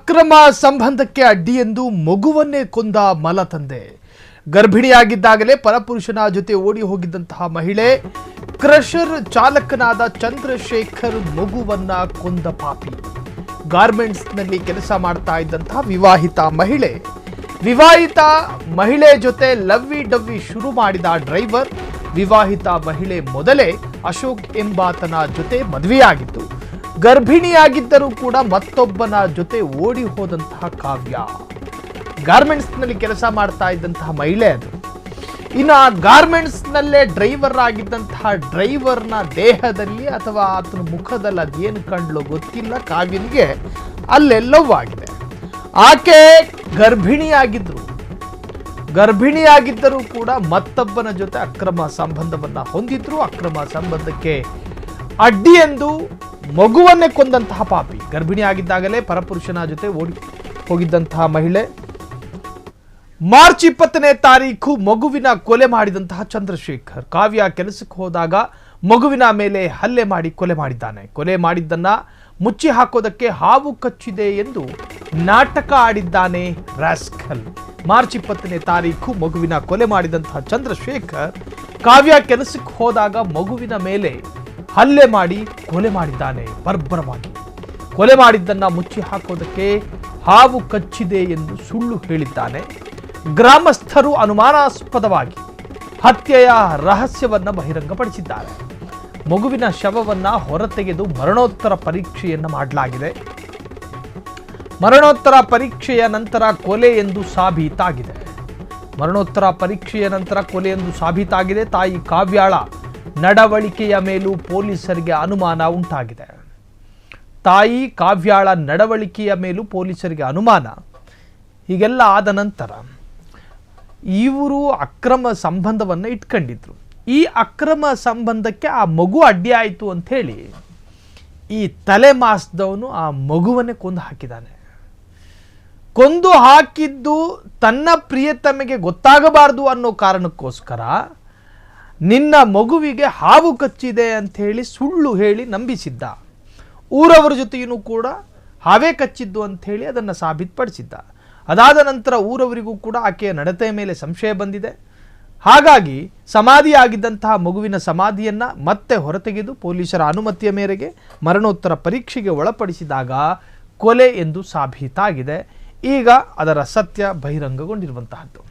ಅಕ್ರಮ ಸಂಬಂಧಕ್ಕೆ ಅಡ್ಡಿ ಎಂದು ಮಗುವನ್ನೇ ಕೊಂದ ಮಲತಂದೆ. ಗರ್ಭಿಣಿಯಾಗಿದ್ದಾಗಲೇ ಪರಪುರುಷನ ಜೊತೆ ಓಡಿ ಹೋಗಿದ್ದಂತಹ ಮಹಿಳೆ ಕ್ರಷರ್ ಚಾಲಕನಾದ ಚಂದ್ರಶೇಖರ್ ಮಗುವನ್ನ ಕೊಂದ ಪಾಪಿ. ಗಾರ್ಮೆಂಟ್ಸ್ನಲ್ಲಿ ಕೆಲಸ ಮಾಡ್ತಾ ಇದ್ದಂತಹ ವಿವಾಹಿತ ಮಹಿಳೆ ಜೊತೆ ಲವ್ವಿ ಡವ್ವಿ ಶುರು ಮಾಡಿದ ಡ್ರೈವರ್. ವಿವಾಹಿತ ಮಹಿಳೆ ಮೊದಲೇ ಅಶೋಕ್ ಎಂಬಾತನ ಜೊತೆ ಮದುವೆಯಾಗಿತ್ತು. ಗರ್ಭಿಣಿಯಾಗಿದ್ದರೂ ಕೂಡ ಮತ್ತೊಬ್ಬನ ಜೊತೆ ಓಡಿ ಹೋದಂತಹ ಕಾವ್ಯ. ಗಾರ್ಮೆಂಟ್ಸ್ನಲ್ಲಿ ಕೆಲಸ ಮಾಡ್ತಾ ಇದ್ದಂತಹ ಮಹಿಳೆ ಅದು. ಇನ್ನು ಆ ಗಾರ್ಮೆಂಟ್ಸ್ನಲ್ಲೇ ಡ್ರೈವರ್ ಆಗಿದ್ದಂತಹ ಡ್ರೈವರ್ನ ದೇಹದಲ್ಲಿ ಅಥವಾ ಆತನ ಮುಖದಲ್ಲಿ ಅದೇನು ಕಂಡ್ಲೋ ಗೊತ್ತಿಲ್ಲ, ಕಾವ್ಯನಿಗೆ ಅಲ್ಲೆಲ್ಲವೂ ಆಗಿದೆ. ಆಕೆ ಗರ್ಭಿಣಿಯಾಗಿದ್ದರೂ ಕೂಡ ಮತ್ತೊಬ್ಬನ ಜೊತೆ ಅಕ್ರಮ ಸಂಬಂಧವನ್ನ ಹೊಂದಿದ್ರು. ಅಕ್ರಮ ಸಂಬಂಧಕ್ಕೆ ಅಡ್ಡಿ ಎಂದು ಮಗುವನ್ನೇ ಕೊಂದಂತಹ ಪಾಪಿ. ಗರ್ಭಿಣಿಯಾಗಿದ್ದಾಗಲೇ ಪರಪುರುಷನ ಜೊತೆ ಓಡಿ ಹೋಗಿದ್ದಂತಹ ಮಹಿಳೆ. ಮಾರ್ಚ್ 20ನೇ ತಾರೀಕು ಮಗುವಿನ ಕೊಲೆ ಮಾಡಿದಂತಹ ಚಂದ್ರಶೇಖರ್. ಕಾವ್ಯ ಕೆಲಸಕ್ಕೆ ಹೋದಾಗ ಮಗುವಿನ ಮೇಲೆ ಹಲ್ಲೆ ಮಾಡಿ ಕೊಲೆ ಮಾಡಿದ್ದಾನೆ. ಕೊಲೆ ಮಾಡಿದ್ದನ್ನ ಮುಚ್ಚಿ ಹಾಕೋದಕ್ಕೆ ಹಾವು ಕಚ್ಚಿದೆ ಎಂದು ನಾಟಕ ಆಡಿದ್ದಾನೆ ರಾಸ್ಕಲ್. ಮಾರ್ಚ್ 20ನೇ ತಾರೀಕು ಮಗುವಿನ ಕೊಲೆ ಮಾಡಿದಂತಹ ಚಂದ್ರಶೇಖರ್ ಕಾವ್ಯ ಕೆಲಸಕ್ಕೆ ಹೋದಾಗ ಮಗುವಿನ ಮೇಲೆ ಹಲ್ಲೆ ಮಾಡಿ ಕೊಲೆ ಮಾಡಿದ್ದಾನೆ. ಬರ್ಬರವಾಗಿ ಕೊಲೆ ಮಾಡಿದ್ದನ್ನ ಮುಚ್ಚಿ ಹಾಕೋದಕ್ಕೆ ಹಾವು ಕಚ್ಚಿದೆ ಎಂದು ಸುಳ್ಳು ಹೇಳಿದ್ದಾನೆ. ಗ್ರಾಮಸ್ಥರು ಅನುಮಾನಾಸ್ಪದವಾಗಿ ಹತ್ಯೆಯ ರಹಸ್ಯವನ್ನ ಬಹಿರಂಗಪಡಿಸಿದ್ದಾರೆ. ಮಗುವಿನ ಶವವನ್ನ ಹೊರತೆಗೆದು ಮರಣೋತ್ತರ ಪರೀಕ್ಷೆಯನ್ನ ಮಾಡಲಾಗಿದೆ. ಮರಣೋತ್ತರ ಪರೀಕ್ಷೆಯ ನಂತರ ಕೊಲೆ ಎಂದು ಸಾಬೀತಾಗಿದೆ. ತಾಯಿ ಕಾವ್ಯಾಳ ನಡವಳಿಕೆಯ ಮೇಲೂ ಪೊಲೀಸರಿಗೆ ಅನುಮಾನ ಉಂಟಾಗಿದೆ. ಹೀಗೆಲ್ಲ ಆದ ನಂತರ ಇವರು ಅಕ್ರಮ ಸಂಬಂಧವನ್ನು ಇಟ್ಕೊಂಡಿದ್ರು. ಈ ಅಕ್ರಮ ಸಂಬಂಧಕ್ಕೆ ಆ ಮಗು ಅಡ್ಡಿ ಆಯಿತು ಅಂಥೇಳಿ ಈ ತಲೆ ಮಾಸ್ದವನು ಆ ಮಗುವನ್ನೇ ಕೊಂದು ಹಾಕಿದ್ದಾನೆ. ಕೊಂದು ಹಾಕಿದ್ದು ತನ್ನ ಪ್ರಿಯತಮೆಗೆ ಗೊತ್ತಾಗಬಾರದು ಅನ್ನೋ ಕಾರಣಕ್ಕೋಸ್ಕರ ನಿನ್ನ ಮಗುವಿಗೆ ಹಾವು ಕಚ್ಚಿದೆ ಅಂಥೇಳಿ ಸುಳ್ಳು ಹೇಳಿ ನಂಬಿಸಿದ್ದ. ಊರವರ ಜೊತೆಯೂ ಕೂಡ ಹಾವೇ ಕಚ್ಚಿದ್ದು ಅಂಥೇಳಿ ಅದನ್ನು ಸಾಬೀತುಪಡಿಸಿದ್ದ. ಅದಾದ ನಂತರ ಊರವರಿಗೂ ಕೂಡ ಆಕೆಯ ನಡತೆಯ ಮೇಲೆ ಸಂಶಯ ಬಂದಿದೆ. ಹಾಗಾಗಿ ಸಮಾಧಿಯಾಗಿದ್ದಂತಹ ಮಗುವಿನ ಸಮಾಧಿಯನ್ನು ಮತ್ತೆ ಹೊರತೆಗೆದು ಪೊಲೀಸರ ಅನುಮತಿಯ ಮೇರೆಗೆ ಮರಣೋತ್ತರ ಪರೀಕ್ಷೆಗೆ ಒಳಪಡಿಸಿದಾಗ ಕೊಲೆ ಎಂದು ಸಾಬೀತಾಗಿದೆ. ಈಗ ಅದರ ಸತ್ಯ ಬಹಿರಂಗಗೊಂಡಿರುವಂತಹದ್ದು.